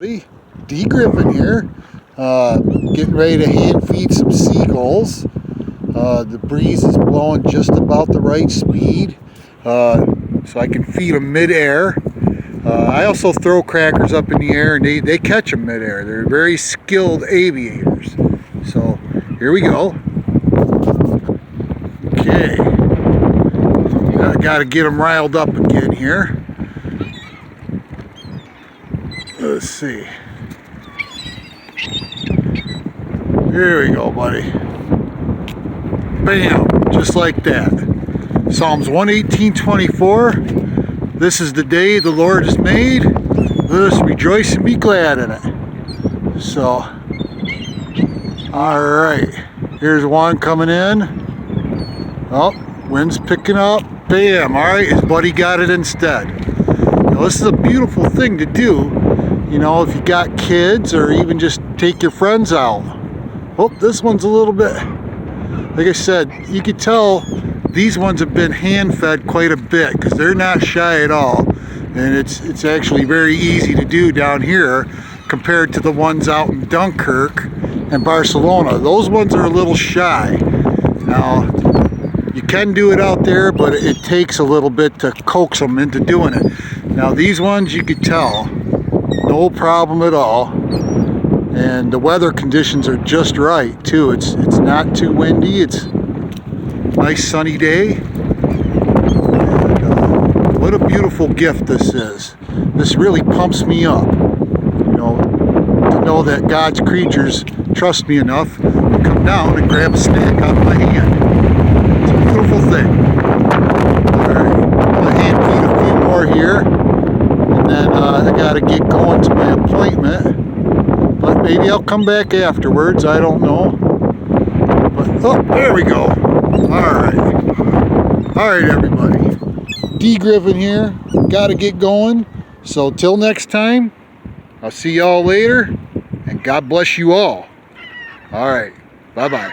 D. Griffin here, getting ready to hand feed some seagulls. The breeze is blowing just about the right speed, so I can feed them mid-air. I also throw crackers up in the air and they catch them mid-air. They're very skilled aviators. So here we go. Okay, I got to get them riled up again here. Let's see. Here we go, buddy. Bam! Just like that. Psalms 118:24. This is the day the Lord has made. Let us rejoice and be glad in it. So, alright. Here's one coming in. Oh, wind's picking up. Bam! Alright, his buddy got it instead. Now, this is a beautiful thing to do. You know, if you got kids or even just take your friends out. Oh, this one's a little bit, like I said, you could tell these ones have been hand fed quite a bit because they're not shy at all. And it's actually very easy to do down here compared to the ones out in Dunkirk and Barcelona. Those ones are a little shy. Now, you can do it out there, but it takes a little bit to coax them into doing it. Now, these ones you could tell, no problem at all, and the weather conditions are just right too. It's not too windy. It's a nice sunny day. And, what a beautiful gift this is. This really pumps me up, you know, to know that God's creatures trust me enough to come down and grab a snack out of my hand. It's a beautiful thing. All right, I'm gonna hand feed a few more here. And I gotta get going to my appointment, but maybe I'll come back afterwards, I don't know. But oh, there we go. Alright everybody, D. Griffin here, gotta get going. So till next time, I'll see y'all later, and God bless you all. Alright, bye bye.